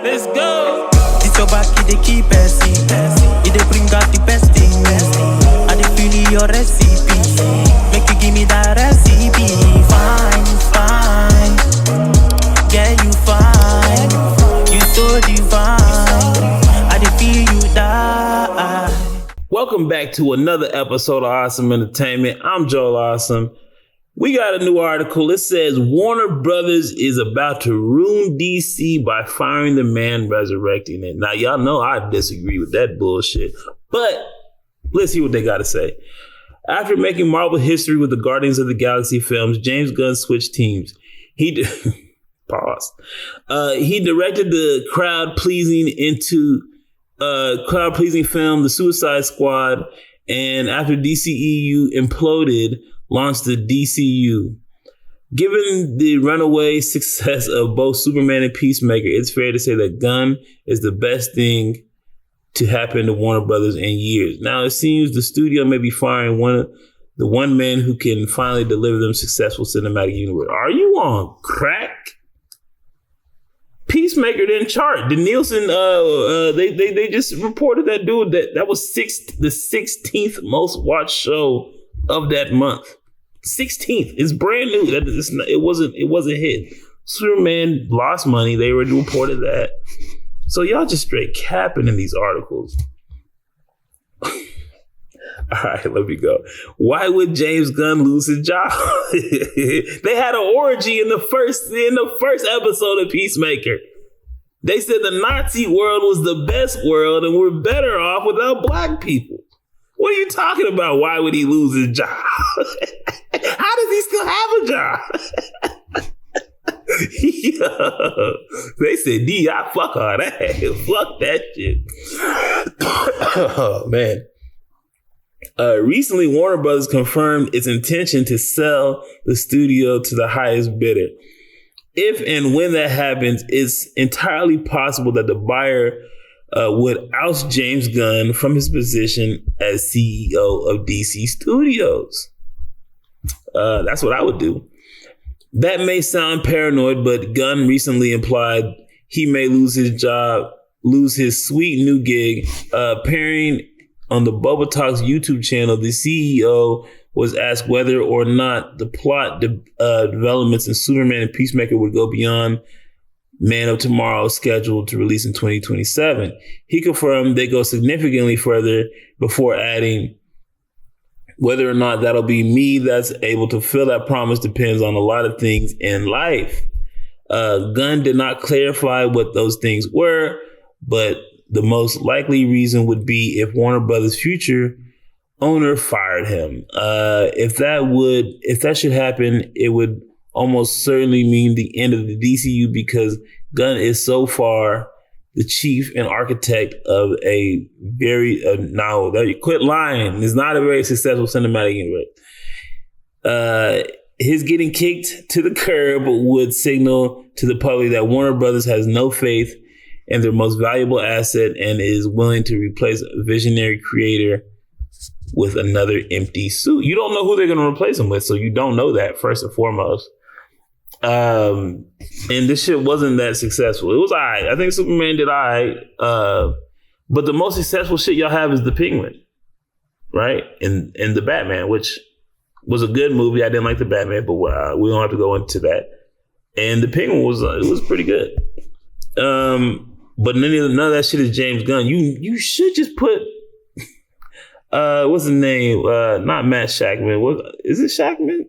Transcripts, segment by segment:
Let's go. It's your back, it dey keep passing. It dey bring out the best thing. I dey feel your recipe. Make you give me that recipe. Fine, fine. Yeah, you fine. You so divine. I dey feel you die. Welcome back to another episode of Awesome Entertainment. I'm Joel Awesome. We got a new article. It says Warner Brothers is about to ruin DC by firing the man resurrecting it. Now, y'all know I disagree with that bullshit, but let's hear what they got to say. After making Marvel history with the Guardians of the Galaxy films, James Gunn switched teams. He directed the crowd-pleasing film, The Suicide Squad, and after DCEU imploded, launched the DCU. Given the runaway success of both Superman and Peacemaker, it's fair to say that Gunn is the best thing to happen to Warner Brothers in years. Now, it seems the studio may be firing the one man who can finally deliver them successful cinematic universe. Are you on crack? Peacemaker didn't chart. The Nielsen, they just reported that dude that was the 16th most watched show of that month. 16th. It's brand new. It wasn't a hit. Superman lost money. They already reported that. So y'all just straight capping in these articles. All right, let me go. Why would James Gunn lose his job? They had an orgy in the first episode of Peacemaker. They said the Nazi world was the best world and we're better off without black people. What are you talking about? Why would he lose his job? How does he still have a job? Yo, they said, I fuck all that. Fuck that shit. Oh, man. Recently, Warner Brothers confirmed its intention to sell the studio to the highest bidder. If and when that happens, it's entirely possible that the buyer would oust James Gunn from his position as CEO of DC Studios. That's what I would do. That may sound paranoid, but Gunn recently implied he may lose his job, lose his sweet new gig. Appearing on the Bubba Talks YouTube channel, the CEO was asked whether or not the plot developments in Superman and Peacemaker would go beyond Man of Tomorrow, scheduled to release in 2027. He confirmed they go significantly further before adding, whether or not that'll be me that's able to fill that promise depends on a lot of things in life. Gunn did not clarify what those things were, but the most likely reason would be if Warner Brothers' future owner fired him. If that should happen, it would almost certainly mean the end of the DCU because Gunn is so far the chief and architect of a very, quit lying. It's not a very successful cinematic universe. His getting kicked to the curb would signal to the public that Warner Brothers has no faith in their most valuable asset and is willing to replace a visionary creator with another empty suit. You don't know who they're going to replace him with, so you don't know that, first and foremost. And this shit wasn't that successful. It was all right. I think Superman did all right. But the most successful shit y'all have is The Penguin, right? And the Batman, which was a good movie. I didn't like The Batman, but we don't have to go into that. And The Penguin was pretty good. But none of that shit is James Gunn. You should just put what's his name? Not Matt Shackman. Is it Shackman?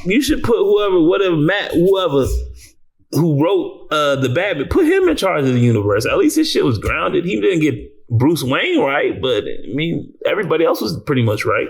You should put whoever who wrote the Batman, put him in charge of the universe. At least his shit was grounded. He didn't get Bruce Wayne right, but I mean, everybody else was pretty much right.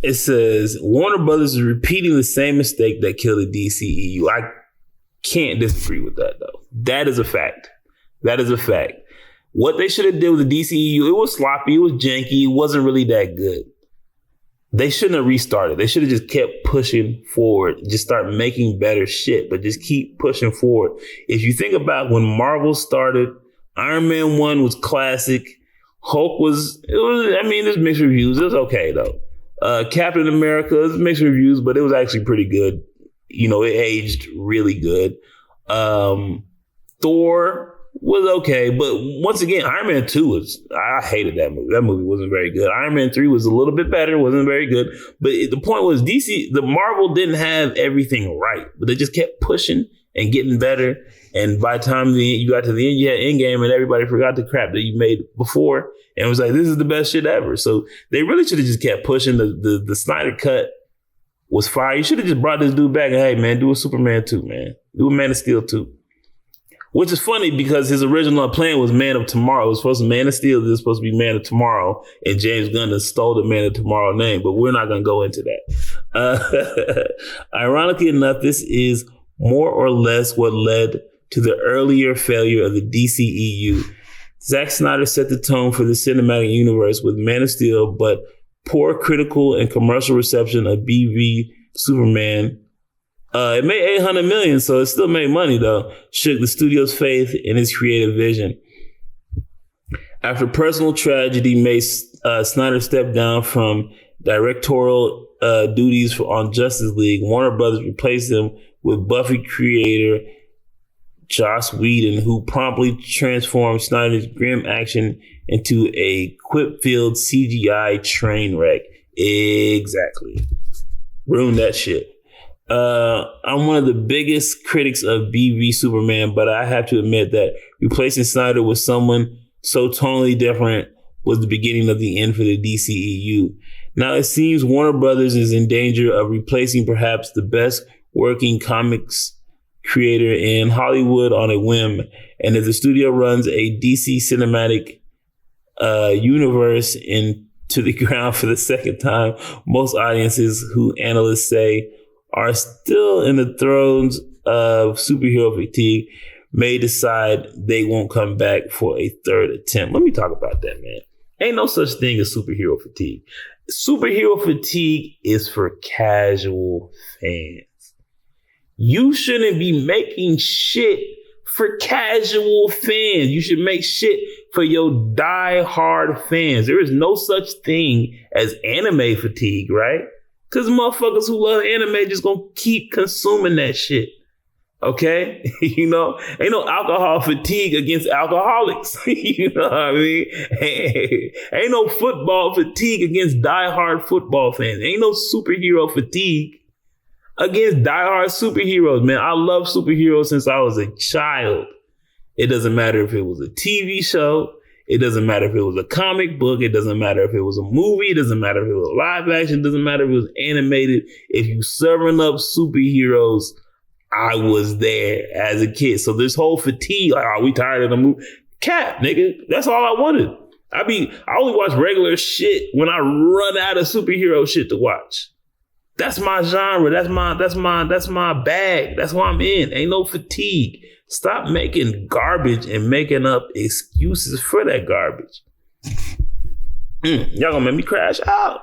It says Warner Brothers is repeating the same mistake that killed the DCEU. I can't disagree with that, though. That is a fact. What they should have did with the DCEU, it was sloppy, it was janky, it wasn't really that good. They shouldn't have restarted. They should have just kept pushing forward, just start making better shit, but just keep pushing forward. If you think about when Marvel started, Iron Man 1 was classic. Hulk there's mixed reviews. It was okay, though. Captain America, mixed reviews, but it was actually pretty good. it aged really good. Thor was okay, but once again, Iron Man 2 I hated that movie. That movie wasn't very good. Iron Man 3 was a little bit better, wasn't very good. But the point was the Marvel didn't have everything right, but they just kept pushing and getting better. And by the time you got to the end, you had Endgame and everybody forgot the crap that you made before. And it was like, this is the best shit ever. So they really should have just kept pushing. The Snyder cut was fire. You should have just brought this dude back and, hey, man, do a Superman 2, man. Do a Man of Steel 2. Which is funny because his original plan was Man of Tomorrow. It was supposed to be Man of Steel. This was supposed to be Man of Tomorrow. And James Gunn stole the Man of Tomorrow name. But we're not going to go into that. Ironically enough, this is more or less what led to the earlier failure of the DCEU. Zack Snyder set the tone for the cinematic universe with Man of Steel, but poor critical and commercial reception of BV Superman. It made $800 million, so it still made money, though. Shook the studio's faith in his creative vision. After personal tragedy made Snyder step down from directorial duties on Justice League, Warner Brothers replaced him with Buffy creator Joss Whedon, who promptly transformed Snyder's grim action into a quip-filled CGI train wreck. Exactly. Ruined that shit. I'm one of the biggest critics of BV Superman, but I have to admit that replacing Snyder with someone so totally different was the beginning of the end for the DCEU. Now it seems Warner Brothers is in danger of replacing perhaps the best working comics creator in Hollywood on a whim. And if the studio runs a DC cinematic universe into the ground for the second time, most audiences who analysts say are still in the throes of superhero fatigue may decide they won't come back for a third attempt. Let me talk about that, man. Ain't no such thing as superhero fatigue. Superhero fatigue is for casual fans. You shouldn't be making shit for casual fans. You should make shit for your die-hard fans. There is no such thing as anime fatigue, right? Because motherfuckers who love anime just gonna keep consuming that shit. Okay? Ain't no alcohol fatigue against alcoholics. You know what I mean? Ain't no football fatigue against diehard football fans. Ain't no superhero fatigue against diehard superheroes, man. I love superheroes since I was a child. It doesn't matter if it was a TV show. It doesn't matter if it was a comic book. It doesn't matter if it was a movie. It doesn't matter if it was live action. It doesn't matter if it was animated. If you serving up superheroes, I was there as a kid. So this whole fatigue, like, we tired of the movie? Cap, nigga. That's all I wanted. I only watch regular shit when I run out of superhero shit to watch. That's my genre. That's my bag. That's what I'm in. Ain't no fatigue. Stop making garbage and making up excuses for that garbage. Y'all gonna make me crash out.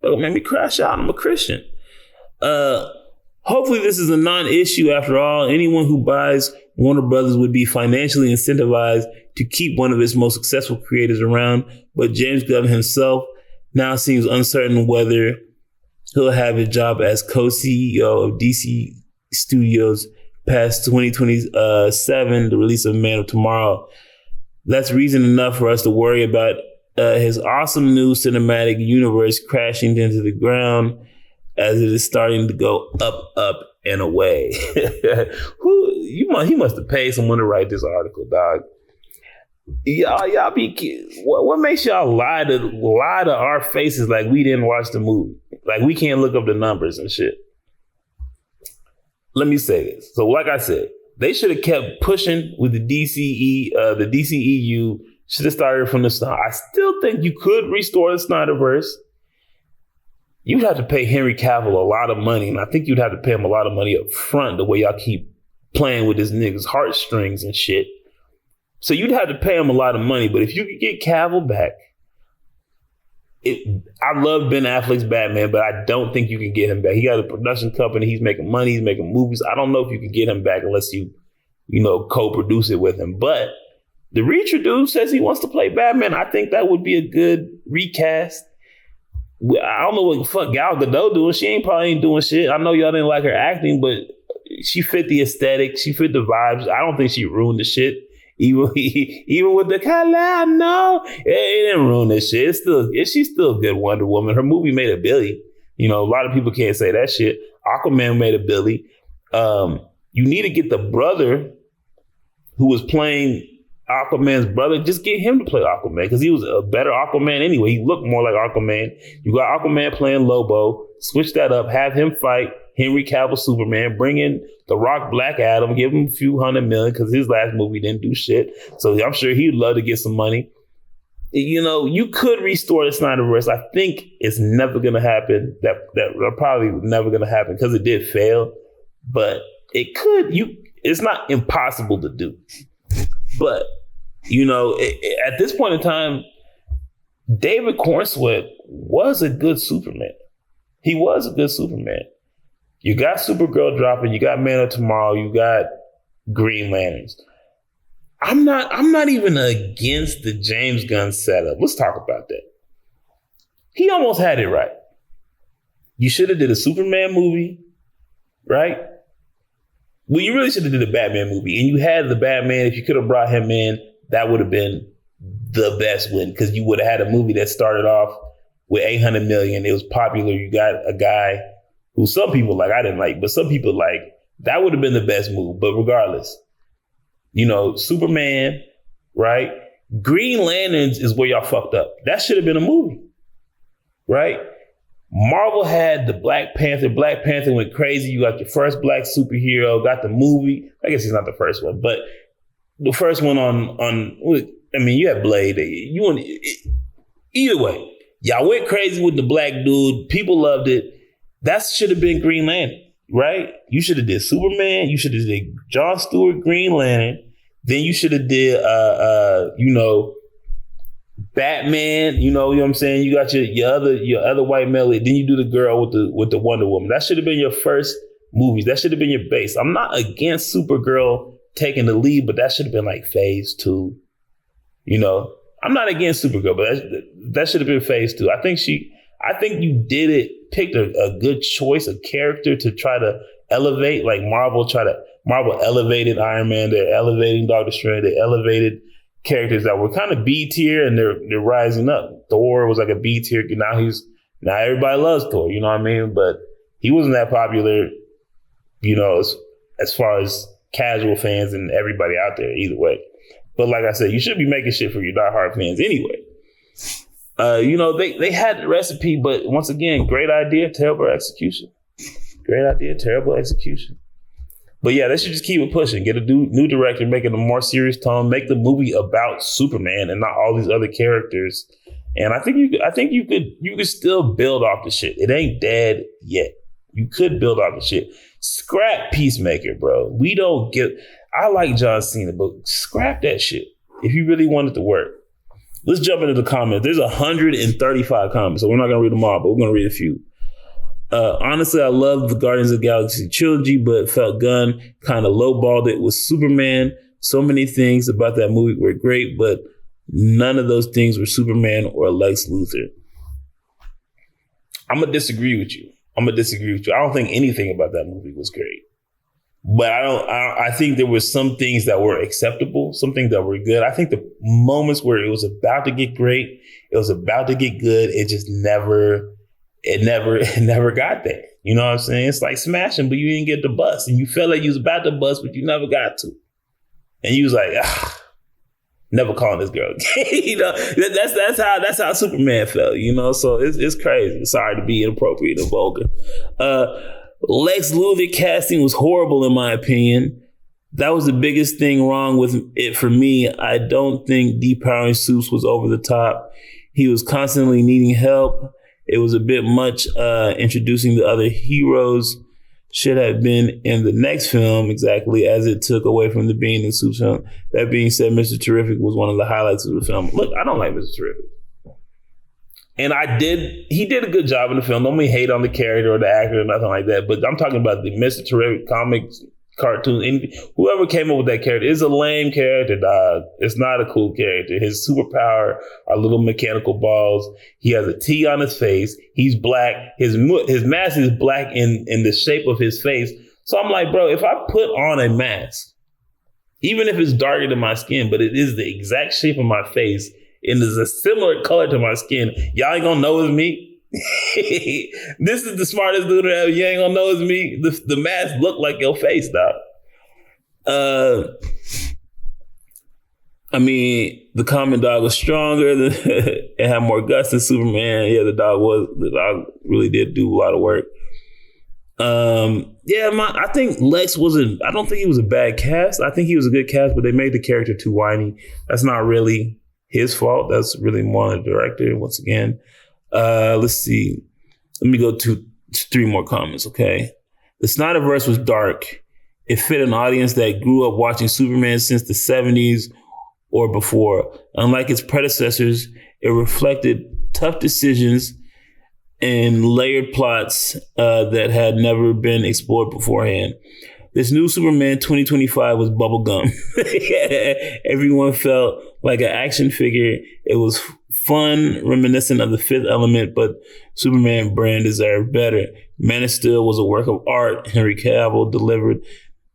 I'm a Christian. Hopefully this is a non-issue after all. Anyone who buys Warner Brothers would be financially incentivized to keep one of its most successful creators around. But James Gunn himself now seems uncertain whether he'll have a job as co-CEO of DC Studios past 2027, the release of Man of Tomorrow. That's reason enough for us to worry about his awesome new cinematic universe crashing into the ground as it is starting to go up, and away. He must have paid someone to write this article, dog. Y'all be, what makes y'all lie to our faces like we didn't watch the movie? Like we can't look up the numbers and shit. Let me say this. So like I said, they should have kept pushing with the DCEU. Should have started from the start. I still think you could restore the Snyderverse. You'd have to pay Henry Cavill a lot of money, and I think you'd have to pay him a lot of money up front, the way y'all keep playing with this nigga's heartstrings and shit. So you'd have to pay him a lot of money, but if you could get Cavill back, I love Ben Affleck's Batman, but I don't think you can get him back. He got a production company. He's making money. He's making movies. I don't know if you can get him back unless you co-produce it with him. But the Reacher dude says he wants to play Batman. I think that would be a good recast. I don't know what the fuck Gal Gadot doing. She probably ain't doing shit. I know y'all didn't like her acting, but she fit the aesthetic. She fit the vibes. I don't think she ruined the shit. Even with the Kala, no, it didn't ruin this shit. She's still a good Wonder Woman. Her movie made a billion. You know, a lot of people can't say that shit. Aquaman made a billion. You need to get the brother who was playing Aquaman's brother, just get him to play Aquaman because he was a better Aquaman anyway. He looked more like Aquaman. You got Aquaman playing Lobo, switch that up, have him fight Henry Cavill Superman, bring in The Rock Black Adam, give him a few $100 million because his last movie didn't do shit. So I'm sure he'd love to get some money. You know, you could restore the Snyderverse. I think it's never going to happen. That probably never going to happen because it did fail. But it could. It's not impossible to do. But, you know, at this point in time, David Cornsweet was a good Superman. He was a good Superman. You got Supergirl dropping, you got Man of Tomorrow, you got Green Lanterns. I'm not even against the James Gunn setup. Let's talk about that. He almost had it right. You should have did a Superman movie, right? Well, you really should have did a Batman movie. And you had the Batman, if you could have brought him in, that would have been the best win because you would have had a movie that started off with $800 million. It was popular. You got a guy who some people like, I didn't like, but some people like, that would have been the best move. But regardless, you know, Superman, right? Green Lanterns is where y'all fucked up. That should have been a movie, right? Marvel had the Black Panther. Black Panther went crazy. You got your first black superhero, got the movie. I guess he's not the first one, but the first one on I mean, you had Blade. Either way, y'all went crazy with the black dude. People loved it. That should have been Green Lantern, right? You should have did Superman. You should have did John Stewart Green Lantern. Then you should have did, Batman. You know what I'm saying? You got your other white male. Then you do the girl with the Wonder Woman. That should have been your first movies. That should have been your base. I'm not against Supergirl taking the lead, but that should have been like phase 2. You know, I'm not against Supergirl, but that should have been phase 2. I think you did it. Picked a good choice, a character to try to elevate, like Marvel elevated Iron Man, they're elevating Doctor Strange, they elevated characters that were kind of B tier and they're rising up. Thor was like a B tier, now everybody loves Thor, you know what I mean? But he wasn't that popular, you know, as far as casual fans and everybody out there either way. But like I said, you should be making shit for your diehard fans anyway. You know, they had the recipe, but once again, great idea, terrible execution. Great idea, terrible execution. But yeah, they should just keep it pushing. Get a new director, make it a more serious tone, make the movie about Superman and not all these other characters. And I think you could still build off the shit. It ain't dead yet. You could build off the shit. Scrap Peacemaker, bro. I like John Cena, but scrap that shit if you really want it to work. Let's jump into the comments. There's 135 comments, so we're not going to read them all, but we're going to read a few. Honestly, I love the Guardians of the Galaxy trilogy, but felt Gunn kind of lowballed it with Superman. So many things about that movie were great, but none of those things were Superman or Lex Luthor. I'm going to disagree with you. I don't think anything about that movie was great. But I think there were some things that were acceptable, some things that were good. I think the moments where it was about to get great, it was about to get good, it just never got there. You know what I'm saying? It's like smashing, but you didn't get the bus. And you felt like you was about to bust, but you never got to. And you was like, never calling this girl. You know, that's how Superman felt, you know? So it's crazy. Sorry to be inappropriate and vulgar. Lex Luthor casting was horrible in my opinion. That was the biggest thing wrong with it for me. I don't think depowering Supes was over the top. He was constantly needing help. It was a bit much introducing the other heroes. Should have been in the next film exactly as it took away from the being in Supes film. That being said, Mr. Terrific was one of the highlights of the film. Look, I don't like Mr. Terrific. And he did a good job in the film. Don't mean hate on the character or the actor or nothing like that. But I'm talking about the Mr. Terrific comics, cartoon, whoever came up with that character is a lame character, dog. It's not a cool character. His superpower are little mechanical balls. He has a T on his face. He's black. His mask is black in the shape of his face. So I'm like, bro, if I put on a mask, even if it's darker than my skin, but it is the exact shape of my face and is a similar color to my skin, y'all ain't gonna know it's me. This is the smartest dude ever. You ain't gonna know it's me. The mask look like your face, dog. I mean, the common dog was stronger. It had more guts than Superman. Yeah, the dog really did do a lot of work. I think Lex I don't think he was a bad cast. I think he was a good cast, but they made the character too whiny. That's not really his fault. That's really more on the director, once again. Let's see. Let me go to 3 more comments, okay? The Snyderverse was dark. It fit an audience that grew up watching Superman since the 70s or before. Unlike its predecessors, it reflected tough decisions and layered plots that had never been explored beforehand. This new Superman 2025 was bubblegum. Everyone felt like an action figure. It was fun, reminiscent of The Fifth Element, but Superman brand deserved better. Man of Steel was a work of art. Henry Cavill delivered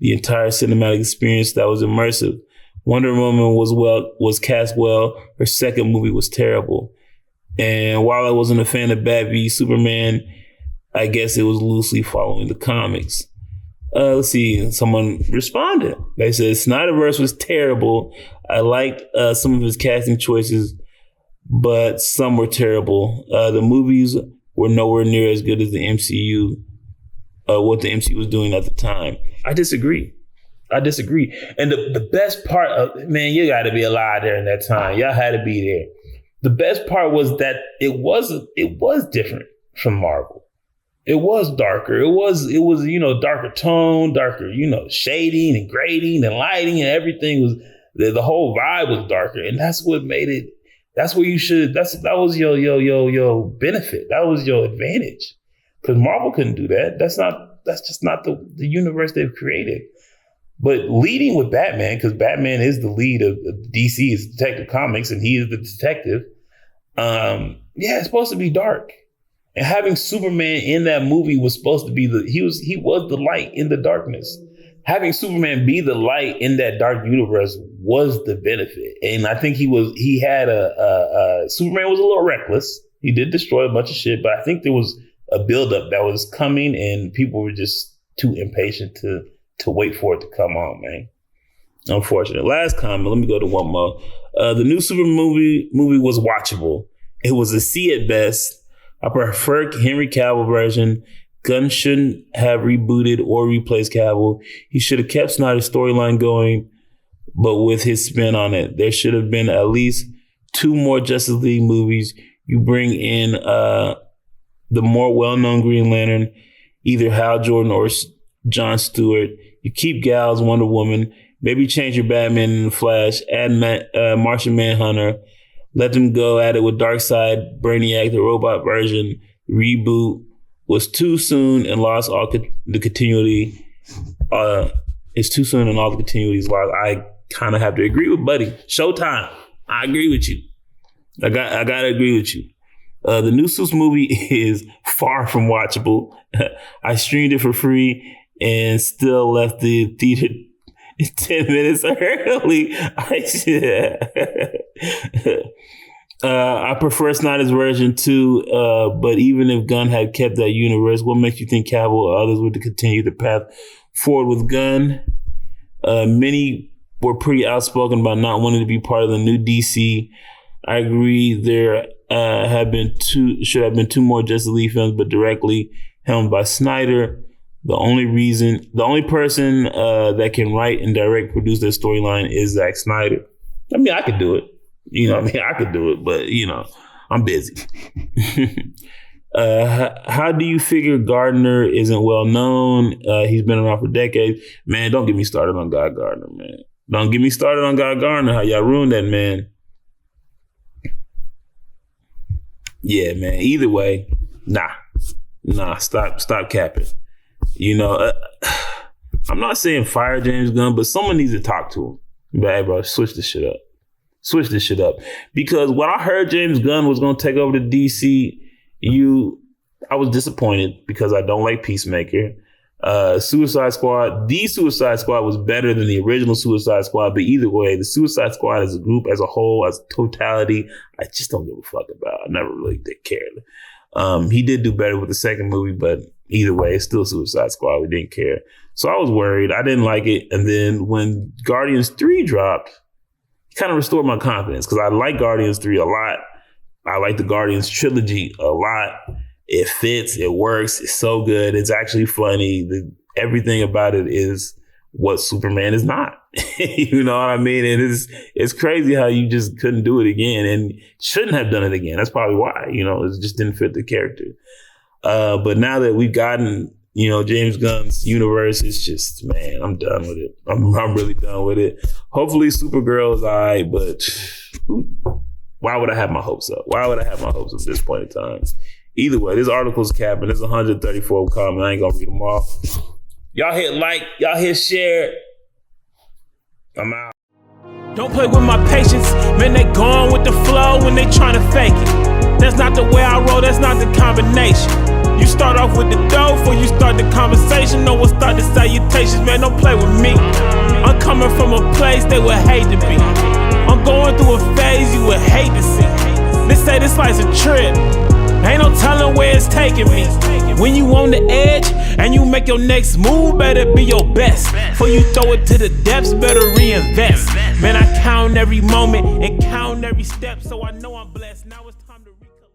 the entire cinematic experience that was immersive. Wonder Woman was cast well. Her second movie was terrible. And while I wasn't a fan of Bad v Superman, I guess it was loosely following the comics. Let's see. Someone responded. They said Snyderverse was terrible. I liked some of his casting choices, but some were terrible. The movies were nowhere near as good as the MCU, what the MCU was doing at the time. I disagree. And the best part of, man, you got to be alive there in that time. Y'all had to be there. The best part was that it was different from Marvel. It was darker. It was, darker tone, darker, shading and grading and lighting and everything was, the whole vibe was darker. And that's what made it, that's where you should, that was your benefit. That was your advantage. Because Marvel couldn't do that. That's just not the universe they've created. But leading with Batman, because Batman is the lead of DC, is Detective Comics, and he is the detective. It's supposed to be dark. And having Superman in that movie was supposed to be he was the light in the darkness. Having Superman be the light in that dark universe was the benefit. And I think Superman was a little reckless. He did destroy a bunch of shit, but I think there was a buildup that was coming and people were just too impatient to wait for it to come on, man. Unfortunate. Last comment. Let me go to one more. The new Superman movie was watchable. It was a C at best. I prefer Henry Cavill version. Gunn shouldn't have rebooted or replaced Cavill. He should have kept Snyder's storyline going, but with his spin on it. There should have been at least 2 more Justice League movies. You bring in the more well-known Green Lantern, either Hal Jordan or John Stewart. You keep Gal's Wonder Woman. Maybe change your Batman and the Flash. Add Martian Manhunter. Let them go at it with Darkseid, Brainiac, the robot version. Reboot was too soon and lost all the continuity. It's too soon and all the continuity is lost. I kind of have to agree with Buddy. Showtime. I agree with you. I gotta agree with you. The new Suits movie is far from watchable. I streamed it for free and still left the theater 10 minutes early. I prefer Snyder's version too, but even if Gunn had kept that universe, what makes you think Cavill or others would continue the path forward with Gunn? Many were pretty outspoken about not wanting to be part of the new DC. I agree there should have been 2 more Justice League films, but directly helmed by Snyder. The only person that can write and direct, produce their storyline is Zack Snyder. I mean, I could do it. I could do it, but I'm busy. How do you figure Gardner isn't well known? He's been around for decades. Man, don't get me started on Guy Gardner, man. Don't get me started on Guy Gardner. How y'all ruined that man. Yeah, man. Either way, nah. Stop capping. I'm not saying fire James Gunn, but someone needs to talk to him. But hey, bro, switch this shit up. Because when I heard James Gunn was going to take over the DCU, I was disappointed because I don't like Peacemaker. Suicide Squad. The Suicide Squad was better than the original Suicide Squad, but either way, the Suicide Squad as a group, as a whole, as a totality, I just don't give a fuck about. I never really did care. He did do better with the second movie, but either way, it's still Suicide Squad. We didn't care. So I was worried. I didn't like it. And then when Guardians 3 dropped, it kind of restored my confidence because I like Guardians 3 a lot. I like the Guardians trilogy a lot. It fits. It works. It's so good. It's actually funny. Everything about it is what Superman is not. You know what I mean? It's crazy how you just couldn't do it again and shouldn't have done it again. That's probably why, you know, it just didn't fit the character. But now that we've gotten, you know, James Gunn's universe, it's just, man, I'm done with it. I'm really done with it. Hopefully Supergirl is all right, but why would I have my hopes up? Why would I have my hopes up at this point in time? Either way, this article's capping. There's 134 comments. I ain't gonna read them all. Y'all hit like, y'all hit share. I'm out. Don't play with my patience, man, they gone with the flow when they tryna fake it. That's not the way I roll, that's not the combination. You start off with the dough before you start the conversation. No one start the salutations, man, don't play with me. I'm coming from a place they would hate to be. I'm going through a phase you would hate to see. They say this life's a trip, ain't no telling where it's taking me. When you on the edge and you make your next move, better be your best. Before you throw it to the depths, better reinvest. Man, I count every moment and count every step, so I know I'm blessed.